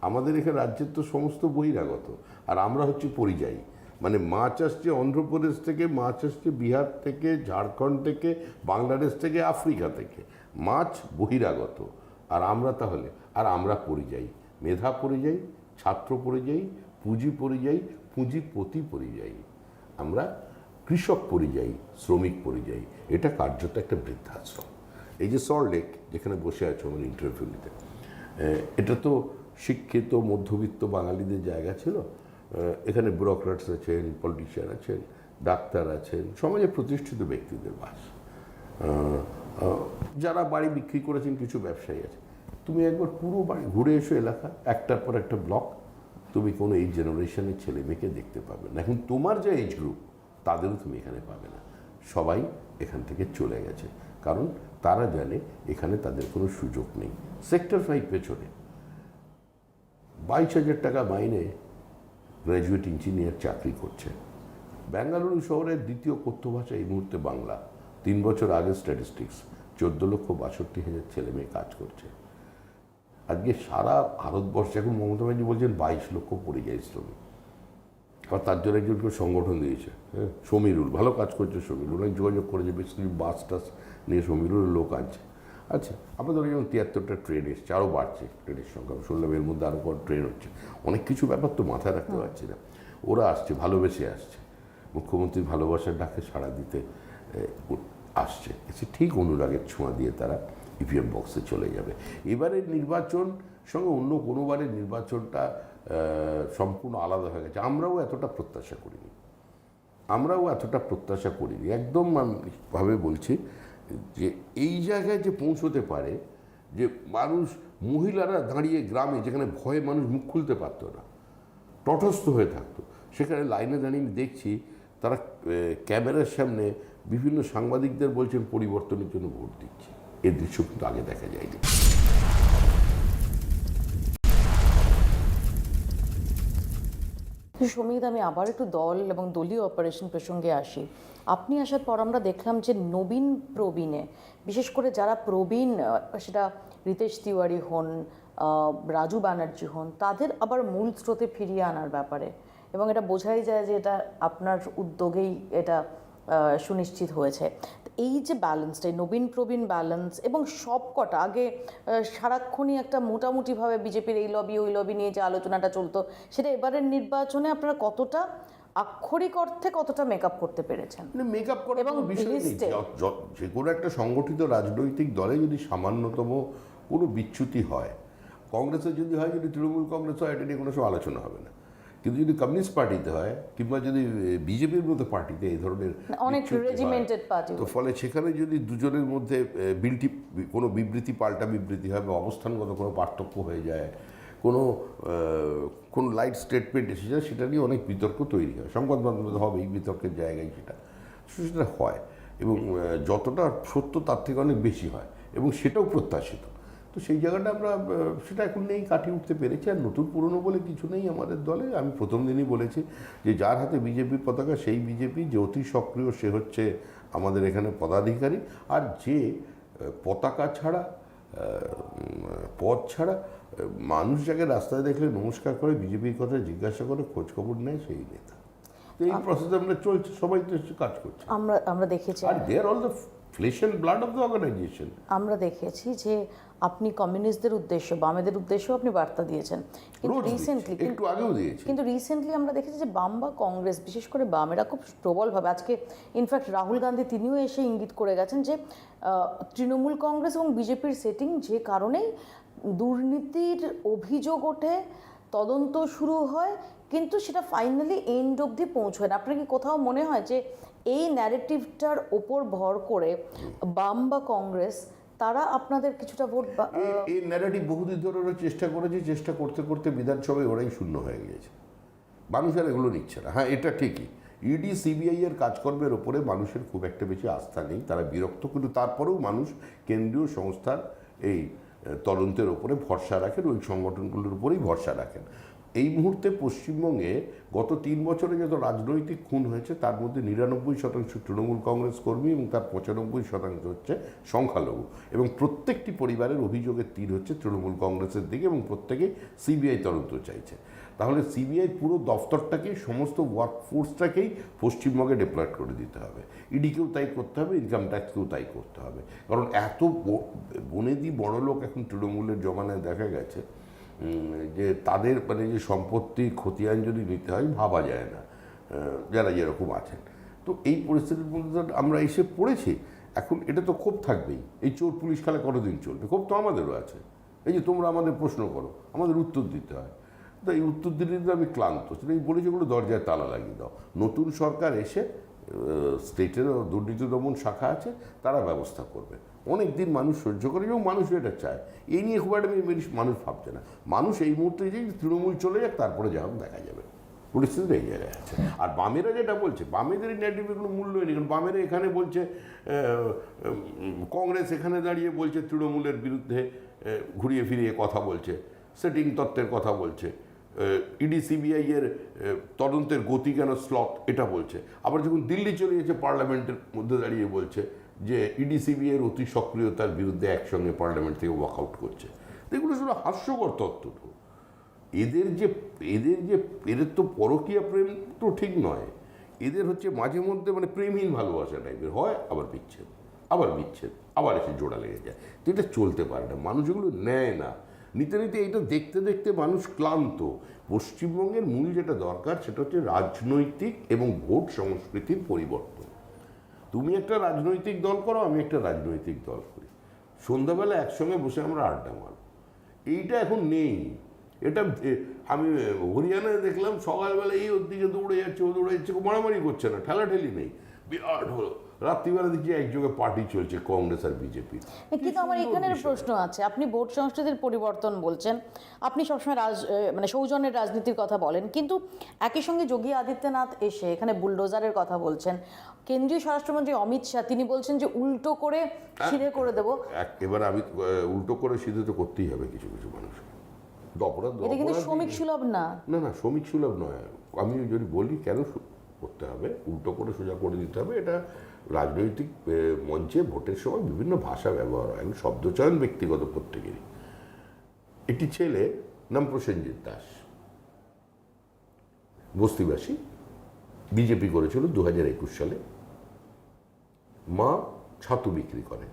আমাদের এখানে রাজ্যের তো সমস্ত বহিরাগত, আর আমরা হচ্ছে পরিযায়ী। মানে মাছ আসছে অন্ধ্রপ্রদেশ থেকে, মাছ আসছে বিহার থেকে, ঝাড়খণ্ড থেকে, বাংলাদেশ থেকে, আফ্রিকা থেকে, মাছ বহিরাগত। আর আমরা তাহলে, আর আমরা পরিযায়ী, মেধা পরিযায়ী, ছাত্র পরিযায়ী, পুঁজি পরিযায়ী, পুঁজিপতি পরিযায়ী, আমরা কৃষক পরিযায়ী, শ্রমিক পরিযায়ী। এটা কার্যত একটা বৃদ্ধাশ্রম। এই যে সল্টলেক যেখানে বসে আছো আমার ইন্টারভিউ নিতে, এটা তো শিক্ষিত মধ্যবিত্ত বাঙালিদের জায়গা ছিল। এখানে ব্যুরোক্র্যাটস আছেন, পলিটিশিয়ান আছেন, ডাক্তার আছেন, সমাজে প্রতিষ্ঠিত ব্যক্তিদের বাস। যারা বাড়ি বিক্রি করেছেন, কিছু ব্যবসায়ী আছে। তুমি একবার পুরো বাড়ি ঘুরে এসো, এলাকা একটার পর একটা ব্লক, তুমি কোনো এই জেনারেশনের ছেলে মেয়েকে দেখতে পাবে না। এখন তোমার যে এজ গ্রুপ, তাদেরও তুমি এখানে পাবে না। সবাই এখান থেকে চলে গেছে, কারণ তারা জানে এখানে তাদের কোনো সুযোগ নেই। সেক্টর 5 পেছনে 22,000 টাকা মাইনে গ্র্যাজুয়েট ইঞ্জিনিয়ার চাকরি করছে। বেঙ্গালুরু শহরের দ্বিতীয় কথ্য ভাষা এই মুহূর্তে বাংলা। 3 বছর আগে স্ট্যাটিস্টিক্স 14,62,000 ছেলে মেয়ে কাজ করছে। আজকে সারা ভারতবর্ষে এখন মমতা ব্যানার্জি বলছেন 22 লক্ষ পরিযায়ী শ্রমিক। আর তার জন্য একজনকে সংগঠন দিয়েছে, হ্যাঁ, সমীরুল, ভালো কাজ করছে সমীরুল, অনেক যোগাযোগ করেছে, বেশ কিছু বাস টাস নিয়ে সমীরুল লোক আনছে। আচ্ছা, আপনাদের যেমন 73টা ট্রেন এসছে, আরও বাড়ছে ট্রেনের সংখ্যা, শুনলাম এর মধ্যে আরও পর ট্রেন হচ্ছে। অনেক কিছু ব্যাপার তো মাথায় রাখতে পারছি না। ওরা আসছে, ভালোবেসে আসছে, মুখ্যমন্ত্রীর ভালোবাসার ডাকে সাড়া দিতে আসছে, এসে ঠিক অনুরাগের ছোঁয়া দিয়ে তারা ইভিএম বক্সে চলে যাবে। এবারের নির্বাচন সঙ্গে অন্য কোনোবারের নির্বাচনটা সম্পূর্ণ আলাদা হয়ে গেছে। আমরাও এতটা প্রত্যাশা করিনি। একদম ভাবে বলছি যে এই জায়গায় যে পৌঁছতে পারে, যে মানুষ, মহিলারা দাঁড়িয়ে গ্রামে যেখানে ভয়ে মানুষ মুখ খুলতে পারতো না, তটস্থ হয়ে থাকতো, সেখানে লাইনে দাঁড়িয়ে দেখছি তারা ক্যামেরার সামনে বিভিন্ন সাংবাদিকদের বলছেন পরিবর্তনের জন্য ভোট দিচ্ছে। এই দৃশ্য কিন্তু আগে দেখা যায়নি। সমিত, আমি আবার একটু দল এবং দলীয় অপারেশন প্রসঙ্গে আসি। আপনি আসার পর আমরা দেখলাম যে নবীন প্রবীণে, বিশেষ করে যারা প্রবীণ, সেটা রিতেশ তিওয়ারি হন, রাজু ব্যানার্জি হন, তাদের আবার মূল স্রোতে ফিরিয়ে আনার ব্যাপারে, এবং এটা বোঝাই যায় যে এটা আপনার উদ্যোগেই এটা সুনিশ্চিত হয়েছে। এই যে ব্যালেন্সটা, নবীন প্রবীণ ব্যালেন্স, এবং সবকটা আগে সারাক্ষণই একটা মোটামুটিভাবে বিজেপির এই লবি ওই লবি নিয়ে যে আলোচনাটা চলতো, সেটা এবারের নির্বাচনে আপনারা কতটা আক্ষরিক অর্থে কতটা মেকআপ করতে পেরেছেন? মেকআপ করার এবং কোনো বিষয় নেই। যে কোনো একটা সংগঠিত রাজনৈতিক দলে যদি সামান্যতম কোনো বিচ্যুতি হয়, কংগ্রেসের যদি হয়, যদি তৃণমূল কংগ্রেস হয়, এটা নিয়ে কোনো সময় আলোচনা হবে না। কিন্তু যদি কমিউনিস্ট পার্টিতে হয়, কিংবা যদি বিজেপির মতো পার্টিতে এই ধরনের অনেক রেজিমেন্টেড পার্টি, তো ফলে সেখানে যদি দুজনের মধ্যে বিলটি কোনো বিবৃতি, পাল্টা বিবৃতি হয়, বা অবস্থানগত কোনো পার্থক্য হয়ে যায়, কোনো লাইট স্টেটমেন্ট এসে যায়, সেটা নিয়ে অনেক বিতর্ক তৈরি হয়। সংবাদ মাধ্যমে হবে এই বিতর্কের জায়গায় সেটা হয়, এবং যতটা সত্য তার থেকে অনেক বেশি হয়, এবং সেটাও প্রত্যাশিত। তো সেই জায়গাটা আমরা সেটা এখন নেই, কাটিয়ে উঠতে পেরেছি। আর নতুন পুরনো বলে কিছু নেই আমাদের দলে। আমি প্রথম দিনই বলেছি যে যার হাতে বিজেপির পতাকা সেই বিজেপি, যে অতি সক্রিয় সে হচ্ছে আমাদের এখানে পদাধিকারী। আর যে পতাকা ছাড়া, পদ ছাড়া, মানুষ যাকে রাস্তায় দেখলে নমস্কার করে, বিজেপির কথা জিজ্ঞাসা করে, খোঁজখবর নেয়, সেই নেতা। তো এই প্রসেসে আমরা চলছে, সবাই তো কাজ করছে। আমরা দেখেছি, আর they are all the flesh and blood of the organisation. আমরা দেখেছি যে আপনি কমিউনিস্টদের উদ্দেশ্য, বামেদের উদ্দেশ্যেও আপনি বার্তা দিয়েছেন, কিন্তু রিসেন্টলি আমরা দেখেছি যে বাম বা কংগ্রেস, বিশেষ করে বামেরা খুব প্রবলভাবে, আজকে ইনফ্যাক্ট রাহুল গান্ধী তিনিও এসে ইঙ্গিত করে গেছেন যে তৃণমূল কংগ্রেস এবং বিজেপির সেটিং, যে কারণেই দুর্নীতির অভিযোগ ওঠে, তদন্ত শুরু হয়, কিন্তু সেটা ফাইনালি এন্ড অবধি পৌঁছয় না। আপনার কি কোথাও মনে হয় যে এই ন্যারেটিভটার ওপর ভর করে বাম বা কংগ্রেস তারা আপনাদের কিছুটা ভোট? এই ন্যারেটিভ বহুদিন ধরে ওরা চেষ্টা করেছে, চেষ্টা করতে করতে বিধানসভায় ওরাই শূন্য হয়ে গিয়েছে। মানুষ আর এগুলো নিচ্ছে না। হ্যাঁ, এটা ঠিকই, ইডি সিবিআই এর কাজকর্মের ওপরে মানুষের খুব একটা বেশি আস্থা নেই, তারা বিরক্ত, কিন্তু তারপরেও মানুষ কেন্দ্রীয় সংস্থার এই তদন্তের ওপরে ভরসা রাখেন, ওই সংগঠনগুলোর উপরেই ভরসা রাখেন। এই মুহূর্তে পশ্চিমবঙ্গে গত 3 বছরে যত রাজনৈতিক খুন হয়েছে, তার মধ্যে 99% তৃণমূল কংগ্রেস কর্মী, এবং তার 95% হচ্ছে সংখ্যালঘু, এবং প্রত্যেকটি পরিবারের অভিযোগের তীর হচ্ছে তৃণমূল কংগ্রেসের দিকে, এবং প্রত্যেকেই সিবিআই তদন্ত চাইছে। তাহলে সিবিআই পুরো দফতরটাকেই, সমস্ত ওয়ার্কফোর্সটাকেই পশ্চিমবঙ্গে ডিপ্লয়েড করে দিতে হবে। ইডিকেও তাই করতে হবে, ইনকাম ট্যাক্সকেও তাই করতে হবে। কারণ এত বনেদি বড়লোক এখন তৃণমূলের জমানায় দেখা গেছে যে তাদের মানে যে সম্পত্তি খতিয়ান যদি নিতে হয়, ভাবা যায় না, যারা যেরকম আছেন। তো এই পরিস্থিতির মধ্যে আমরা এসে পড়েছি। এখন এটা তো ক্ষোভ থাকবেই। এই চোর পুলিশ খেলা কতদিন চলবে? ক্ষোভ তো আমাদেরও আছে। এই যে তোমরা আমাদের প্রশ্ন করো, আমাদের উত্তর দিতে হয়, তো এই উত্তর দিতে দিতে আমি ক্লান্ত। সেটা এই বলেছি, ওগুলো দরজায় তালা লাগিয়ে দাও। নতুন সরকার এসে, স্টেটের দুর্নীতি দমন শাখা আছে, তারা ব্যবস্থা করবে। অনেক দিন মানুষ সহ্য করে, এবং মানুষ এটা চায়। এই নিয়ে খুব একটা মানুষ ভাবছে না। মানুষ এই মুহূর্তে যে তৃণমূল চলে যাক, তারপরে যা হোক দেখা যাবে। পরিস্থিতি এই জায়গায় আছে। আর বামেরা যেটা বলছে, বামেদের এই নেগেটিভের কোনো মূল্যই নেই। কারণ বামেরা এখানে বলছে, কংগ্রেস এখানে দাঁড়িয়ে বলছে তৃণমূলের বিরুদ্ধে, ঘুরিয়ে ফিরিয়ে কথা বলছে, সেটিং তত্ত্বের কথা বলছে, ইডি সিবিআই এর তদন্তের গতি কেন স্লথ, এটা বলছে। আবার যখন দিল্লি চলে গেছে, পার্লামেন্টের মধ্যে দাঁড়িয়ে বলছে যে ইডি সিবিআই এর অতি সক্রিয়তার বিরুদ্ধে একসঙ্গে পার্লামেন্ট থেকে ওয়াকআউট করছে। এগুলো শুধু হাস্যকর তত্ত্ব। তো এদের তো পরকীয়া প্রেম তো ঠিক নয়। এদের হচ্ছে মাঝে মধ্যে মানে প্রেমহীন ভালোবাসা টাইপের হয়, আবার বিচ্ছেদ, আবার এসে জোড়া লেগে যায়। তো এটা চলতে পারে না, মানুষ এগুলো নেয় না। নিতে নিতে এটা দেখতে দেখতে মানুষ ক্লান্ত। পশ্চিমবঙ্গের মূল যেটা দরকার, সেটা হচ্ছে রাজনৈতিক এবং ভোট সংস্কৃতির পরিবর্তন। তুমি একটা রাজনৈতিক দল করো, আমি একটা রাজনৈতিক দল করি, সন্ধ্যাবেলা একসঙ্গে বসে আমরা আড্ডা মারব, এইটা এখন নেই। এটা আমি হরিয়ানায় দেখলাম সকালবেলা এই ওর দিকে দৌড়ে যাচ্ছে, ও দৌড়ে যাচ্ছে, মারামারি করছে না, ঠেলাঠেলি নেই, বিরাট হলো। রাত্রিবেলা দেখছি একযোগে পার্টি চলছে কংগ্রেস আর বিজেপি। কিন্তু আমার এখানের প্রশ্ন আছে, আপনি ভোট সংস্কৃতির পরিবর্তন বলছেন, আপনি সবসময় মানে সৌজন্যের রাজনীতির কথা বলেন, কিন্তু একই সঙ্গে যোগী আদিত্যনাথ এসে এখানে বুলডোজারের কথা বলছেন। কেন্দ্রীয় স্বরাষ্ট্রমন্ত্রী অমিত শাহ তিনি বলছেন যে উল্টো করে সিধে করে দেবো। এবার আমি উল্টো করে সিধে তো করতেই হবে কিছু কিছু মানুষকে। অপরাধ এটা কিন্তু শ্রমিক সুলভ না। না না, শ্রমিক সুলভ নয়। আমি যদি বলি কেন করতে হবে, উল্টো করে সোজা করে দিতে হবে, এটা রাজনৈতিক মঞ্চে ভোটের সময় বিভিন্ন ভাষা ব্যবহার হয়, শব্দচয়ন ব্যক্তিগত প্রত্যেকেরই। একটি ছেলে নাম প্রসেনজিৎ দাস, বস্তিবাসী, বিজেপি করেছিল 2021 সালে। মা ছাতু বিক্রি করে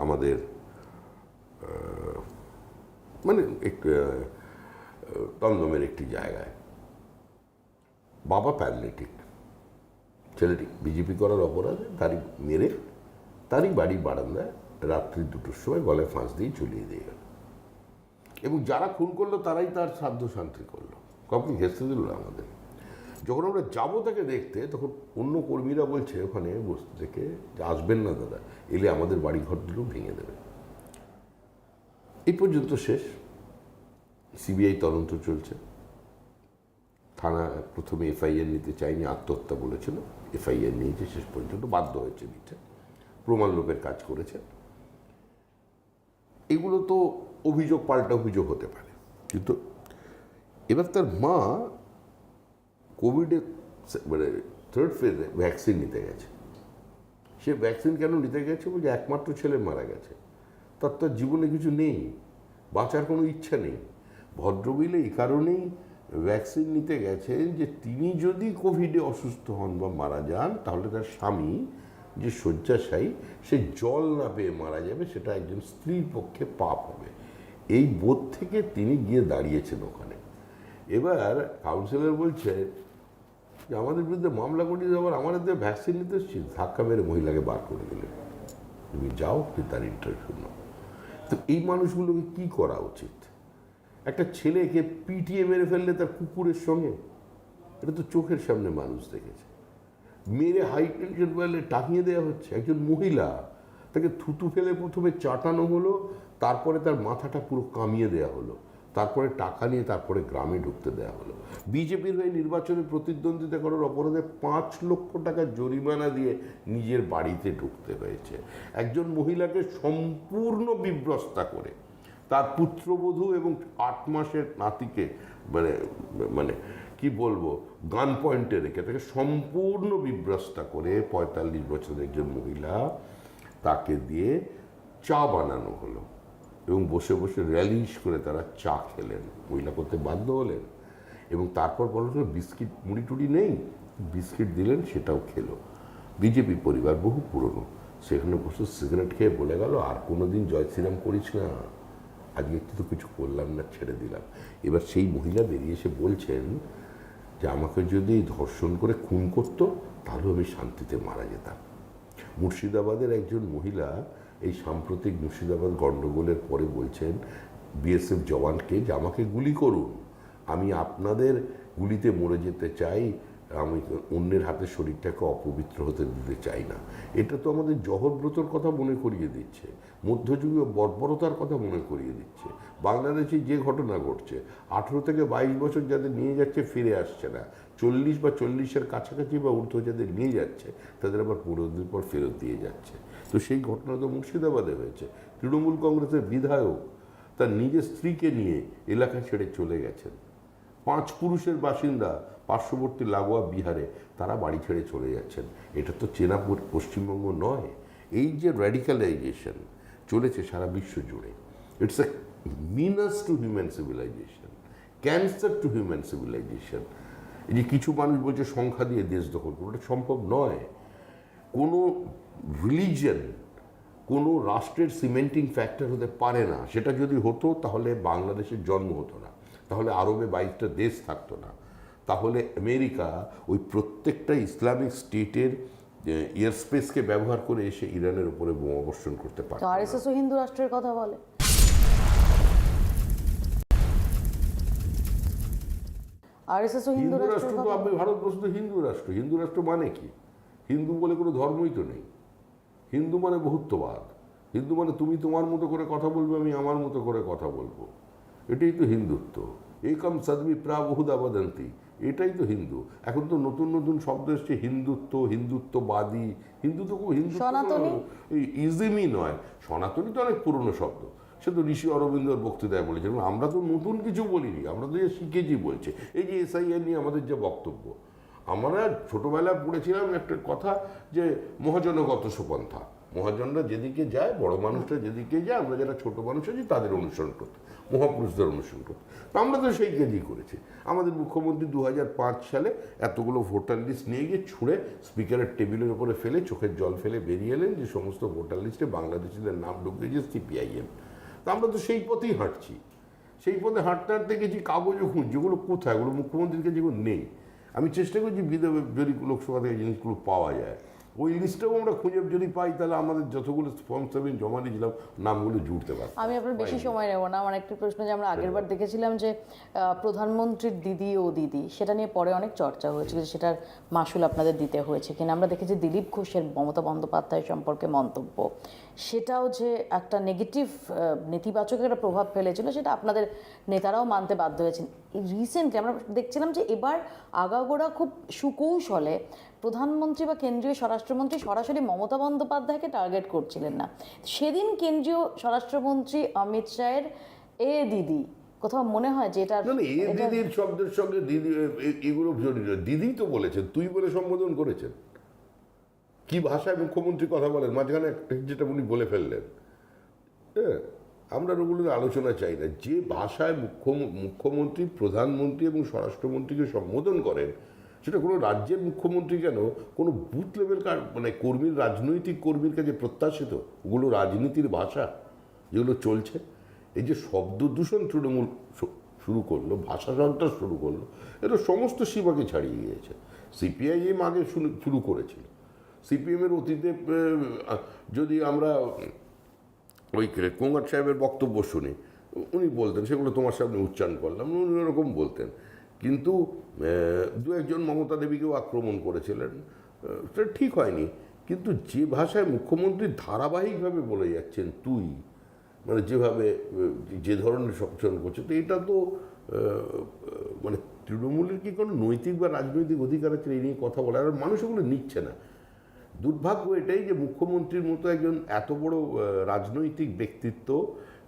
আমাদের মানে দমদমের একটি জায়গায়। বাবা প্যারালিটিক, ছেলেটি বিজেপি করার অপরাধে তারই বাড়ির বারান্দায় রাত্রি 2টোর সময় গলায় ফাঁস দিয়ে ঝুলিয়ে দিয়ে গেল, এবং যারা খুন করলো তারাই তার শ্রাদ্ধ শান্তি করলো, কাউকে ঘেঁচতে দিল না আমাদের। যখন আমরা যাবো তাকে দেখতে, তখন অন্য কর্মীরা বলছে ওখানে বসতে থেকে যে আসবেন না দাদা, এলে আমাদের বাড়ি ঘরগুলো ভেঙে দেবে। এই পর্যন্ত শেষ। সিবিআই তদন্ত চলছে। থানা প্রথমে এফআইআর নিতে চায়নি, আত্মহত্যা বলেছিল, এফআইআর নিয়েছে, শেষ পর্যন্ত বাধ্য হয়েছে নিতে, প্রমাণ লোপের কাজ করেছে। এগুলো তো অভিযোগ পাল্টা অভিযোগ হতে পারে, কিন্তু এবার তার মা কোভিডের মানে 3rd ফেজে ভ্যাকসিন নিতে গেছে। সে ভ্যাকসিন কেন নিতে গেছে? বলছে একমাত্র ছেলে মারা গেছে, তার জীবনে কিছু নেই, বাঁচার কোনো ইচ্ছা নেই। ভদ্রমহিলা এই কারণেই ভ্যাকসিন নিতে গেছেন যে তিনি যদি কোভিডে অসুস্থ হন বা মারা যান, তাহলে তার স্বামী যে শয্যাশায়ী সে জল না পেয়ে মারা যাবে, সেটা একজন স্ত্রীর পক্ষে পাপ হবে। এই বোধ থেকে তিনি গিয়ে দাঁড়িয়েছেন ওখানে। এবার কাউন্সিলর বলছে যে আমাদের বিরুদ্ধে মামলা করিয়ে দেওয়ার, আমাদের ভ্যাকসিন নিতে এসেছি, ধাক্কা মেরে মহিলাকে বার করে দিলেন, তুমি যাও, তুমি তার ইন্টারভিউ নাও। তো এই মানুষগুলোকে কি করা উচিত? একটা ছেলেকে পিটিয়ে মেরে ফেললে তার কুকুরের সঙ্গে, এটা তো চোখের সামনে মানুষ দেখেছে। মেরে হাই টেনশন ওয়্যালে টাঙিয়ে দেওয়া হচ্ছে। একজন মহিলা, তাকে থুতু ফেলে প্রথমে চাটানো হলো, তারপরে তার মাথাটা পুরো কামিয়ে দেওয়া হলো, তারপরে টাকা নিয়ে তারপরে গ্রামে ঢুকতে দেওয়া হলো। বিজেপির হয়ে নির্বাচনে প্রতিদ্বন্দ্বিতা করার অপরাধে 5 লক্ষ টাকা জরিমানা দিয়ে নিজের বাড়িতে ঢুকতে হয়েছে। একজন মহিলাকে সম্পূর্ণ বিভ্রস্তা করে, তার পুত্রবধূ এবং 8 মাসের নাতিকে মানে মানে কি বলবো, গান পয়েন্টে রেখে তাকে সম্পূর্ণ বিভ্রস্তা করে 45 বছরের একজন মহিলা, তাকে দিয়ে চা বানানো হলো এবং বসে বসে র্যালিশ করে তারা চা খেলেন, মহিলা করতে বাধ্য হলেন। এবং তারপর বলল বিস্কিট মুড়ি টুড়ি নেই, বিস্কিট দিলেন, সেটাও খেলো। বিজেপি পরিবার বহু পুরনো, সেখানে বসে সিগারেট খেয়ে বলে গেল আর কোনোদিন জয় শ্রীরাম করিস না, আজকে তো কিছু করলাম না, ছেড়ে দিলাম। এবার সেই মহিলা বেরিয়ে এসে বলছেন যে আমাকে যদি ধর্ষণ করে খুন করতো তাহলে আমি শান্তিতে মারা যেতাম। মুর্শিদাবাদের একজন মহিলা এই সাম্প্রতিক মুর্শিদাবাদ গণ্ডগোলের পরে বলছেন বিএসএফ জওয়ানকে যে আমাকে গুলি করুন, আমি আপনাদের গুলিতে মরে যেতে চাই, আমি অন্যের হাতে শরীরটাকে অপবিত্র হতে দিতে চাই না। এটা তো আমাদের জহরব্রতর কথা মনে করিয়ে দিচ্ছে, মধ্যযুগীয় বর্বরতার কথা মনে করিয়ে দিচ্ছে। বাংলাদেশে যে ঘটনা ঘটছে, 18 থেকে 22 বছর যাদের নিয়ে যাচ্ছে ফিরে আসছে না, 40 বা 40-এর কাছাকাছি বা ঊর্ধ্ব যাদের নিয়ে যাচ্ছে তাদের আবার 15 দিন পর ফেরত দিয়ে যাচ্ছে। তো সেই ঘটনা তো মুর্শিদাবাদে হয়েছে। তৃণমূল কংগ্রেসের বিধায়ক তার নিজের স্ত্রীকে নিয়ে এলাকা ছেড়ে চলে গেছেন। 5 পুরুষের বাসিন্দা পার্শ্ববর্তী লাগোয়া বিহারে, তারা বাড়ি ছেড়ে চলে যাচ্ছেন। এটা তো চেনা পশ্চিমবঙ্গ নয়। এই যে র্যাডিক্যালাইজেশন চলেছে সারা বিশ্ব জুড়ে, it's a menace to human civilisation, cancer to human civilisation. এই যে কিছু মানুষ বলছে সংখ্যা দিয়ে দেশ দখল করবো, এটা সম্ভব নয়। কোনো রিলিজিয়ন কোনো রাষ্ট্রের সিমেন্টিং ফ্যাক্টর হতে পারে না। সেটা যদি হতো তাহলে বাংলাদেশের জন্ম হতো না, তাহলে আরবে 22টা দেশ থাকতো না, তাহলে আমেরিকা ওই প্রত্যেকটা ইসলামিক স্টেটের এয়ার স্পেসকে ব্যবহার করে এসে ইরানের উপরে বোমা বর্ষণ করতে পারে। তো আরএসএসও হিন্দু রাষ্ট্রের কথা বলে। আরএসএসও হিন্দু হিন্দু রাষ্ট্র রাষ্ট্রের তো কথা আপনি ভারতবর্ষ তো হিন্দু রাষ্ট্র। হিন্দু রাষ্ট্র মানে কি? হিন্দু বলে কোনো ধর্মই তো নেই। হিন্দু মানে বহুত্ববাদ। হিন্দু মানে তুমি তোমার মতো করে কথা বলবে, আমি আমার মতো করে কথা বলবো। এটাই তো হিন্দুত্ব। একম সদমি প্রাবহুদা বদন্তি, এটাই তো হিন্দু। এখন তো নতুন নতুন শব্দ এসছে, হিন্দুত্ব, হিন্দুত্ববাদী। হিন্দুত্ব সনাতনী? এই ইজিমই নয়। সনাতনী তো অনেক পুরনো শব্দ, সে তো ঋষি অরবিন্দর বক্তৃতায় বলেছেন। আমরা তো নতুন কিছু বলিনি, আমরা তো যে শিখেছি বলছে। এই যে এসআইআর নিয়ে আমাদের যে বক্তব্য, আমরা ছোটবেলায় পড়েছিলাম একটা কথা যে মহাজনগত সুপন্থা, মহাজনরা যেদিকে যায়, বড় মানুষরা যেদিকে যায়, আমরা যারা ছোট মানুষ আছি তাদের অনুসরণ করতে, মহাপুরুষদের অনুসরণ করতে। তো আমরা তো সেই কাজই করেছি। আমাদের মুখ্যমন্ত্রী 2005 সালে এতগুলো ভোটার লিস্ট নিয়ে গিয়ে ছুঁড়ে স্পিকারের টেবিলের উপরে ফেলে, চোখের জল ফেলে বেরিয়ে এলেন যে সমস্ত ভোটার লিস্টে বাংলাদেশিদের নাম ঢুকিয়েছে সিপিআইএম। তা আমরা তো সেই পথেই হাঁটছি। সেই পথে হাঁটতে হাঁটতে গেছি, কাগজও খুঁজ, যেগুলো কোথায়, ওগুলো মুখ্যমন্ত্রীর কাছে যেগুলো নেই। আমি চেষ্টা করছি যদি লোকসভা থেকে জিনিসগুলো পাওয়া যায়, ওই লিস্টেও আমরা খুঁজে যদি পাই, তাহলে আমাদের যতগুলো ফর্ম 7 জমা দিয়েছিলাম নামগুলো জুড়তে পারবো। আমি আপনার বেশি সময় নেব না। আমার একটি প্রশ্ন, যে আমরা আগেরবার দেখেছিলাম যে প্রধানমন্ত্রীর দিদি ও দিদি, সেটা নিয়ে পরে অনেক চর্চা হয়েছিল, সেটার মাসুল আপনাদের দিতে হয়েছে কিনা। আমরা দেখেছি দিলীপ ঘোষের মমতা বন্দ্যোপাধ্যায় সম্পর্কে মন্তব্য, সেটাও যে একটা নেগেটিভ নেতিবাচক একটা প্রভাব ফেলেছিল, সেটা আপনাদের নেতারাও মানতে বাধ্য হয়েছেন। রিসেন্টলি আমরা দেখছিলাম যে এবার আগাগোড়া খুব সুকৌশলে প্রধানমন্ত্রী বা কেন্দ্রীয় স্বরাষ্ট্রমন্ত্রী সরাসরি মমতা বন্দ্যোপাধ্যায়কে টার্গেট করছিলেন না। সেদিন কেন্দ্রীয় স্বরাষ্ট্রমন্ত্রী অমিত শাহের এ দিদি, কোথাও মনে হয় যে এটা এ দিদির শব্দের সঙ্গে দিদি এগুলো জড়িত। দিদি তো বলেছেন, তুই বলে সম্বোধন করেছেন। কি ভাষায় মুখ্যমন্ত্রী কথা বলেন, মাঝখানে যেটা উনি বলে ফেললেন। হ্যাঁ, আমরা ওগুলো আলোচনা চাই না। যে ভাষায় মুখ্যমন্ত্রী, প্রধানমন্ত্রী এবং স্বরাষ্ট্রমন্ত্রীকে সম্বোধন করেন, সেটা কোনো রাজ্যের মুখ্যমন্ত্রী কেন, কোনো বুথ লেভেল মানে কর্মীর, রাজনৈতিক কর্মীর কাছে প্রত্যাশিত। ওগুলো রাজনীতির ভাষা যেগুলো চলছে। এই যে শব্দ দূষণ তৃণমূল শুরু করলো, ভাষা সন্ত্রাস শুরু করলো, এটা সমস্ত সীমাকে ছাড়িয়ে গিয়েছে। সিপিআইএম আগে শুরু করেছিল। সিপিএমের অতীতে যদি আমরা ওই কোঙ্গাট সাহেবের বক্তব্য শুনি, উনি বলতেন, সেগুলো তোমার সামনে উচ্চারণ করলাম, উনি এরকম বলতেন। কিন্তু দু একজন মমতা দেবীকেও আক্রমণ করেছিলেন, সেটা ঠিক হয়নি। কিন্তু যে ভাষায় মুখ্যমন্ত্রী ধারাবাহিকভাবে বলে যাচ্ছেন তুই, মানে যেভাবে যে ধরনের সংশোধন করছে, তো এটা তো মানে তৃণমূলের কি কোনো নৈতিক বা রাজনৈতিক অধিকার আছে এই নিয়ে কথা বলার? আর মানুষ এগুলো নিচ্ছে না। দুর্ভাগ্য এটাই যে মুখ্যমন্ত্রীর মতো একজন এত বড় রাজনৈতিক ব্যক্তিত্ব,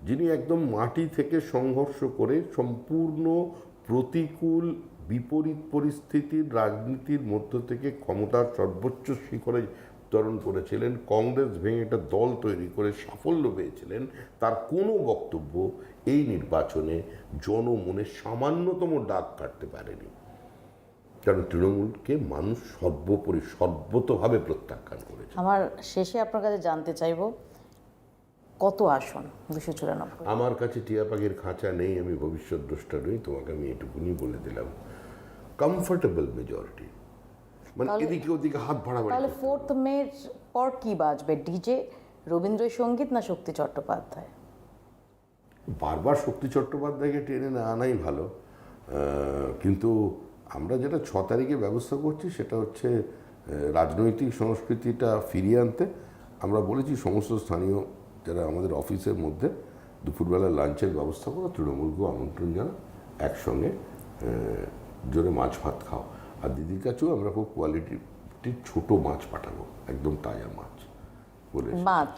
যিনি একদম মাটি থেকে সংঘর্ষ করে সম্পূর্ণ প্রতিকূল বিপরীত পরিস্থিতির রাজনীতির মধ্য থেকে ক্ষমতার সর্বোচ্চ শিখরে উত্তরণ করেছিলেন, কংগ্রেস ভেঙে একটা দল তৈরি করে সাফল্য পেয়েছিলেন, তার কোনো বক্তব্য এই নির্বাচনে জনমনে সামান্যতম দাগ কাটতে পারেনি। কারণ তৃণমূলকে মানুষ সর্বতোভাবে প্রত্যাখ্যান করেছে। আমার শেষে আপনার কাছে জানতে চাইব, কত আসন? 294। আমার কাছে টিয়া পাখির খাঁচা নেই, আমি ভবিষ্যৎ দ্রষ্টা নই, তোমাকে আমি এটুকুনি বলে দিলাম। কমফোর্টেবল মেজরিটি, মানে এদিকে ওদিকে হাত বাড়াবাড়ি। তাহলে 4th মের পর কি বাজবে? ডিজে, রবীন্দ্রসঙ্গীত না শক্তি চট্টোপাধ্যায়? বারবার শক্তি চট্টোপাধ্যায়কে টেনে না আনাই ভালো। কিন্তু আমরা যেটা 6 তারিখে ব্যবস্থা করছি, সেটা হচ্ছে রাজনৈতিক সংস্কৃতিটা ফিরিয়ে আনতে। আমরা বলেছি সমস্ত স্থানীয় যারা আমাদের অফিসের মধ্যে দুপুরবেলা লাঞ্চের ব্যবস্থা করো, তৃণমূলকেও আমন্ত্রণ জানা, একসঙ্গে জোরে মাছ ভাত খাও। আর দিদির কাছেও আমরা খুব কোয়ালিটির ছোট মাছ পাঠাবো, একদম তাজা মাছ বলে। মাছ।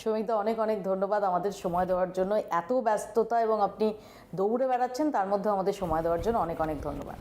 সৌমিকদা, অনেক অনেক ধন্যবাদ আমাদের সময় দেওয়ার জন্য। এত ব্যস্ততা এবং আপনি দৌড়ে বেড়াচ্ছেন, তার মধ্যে আমাদের সময় দেওয়ার জন্য অনেক অনেক ধন্যবাদ।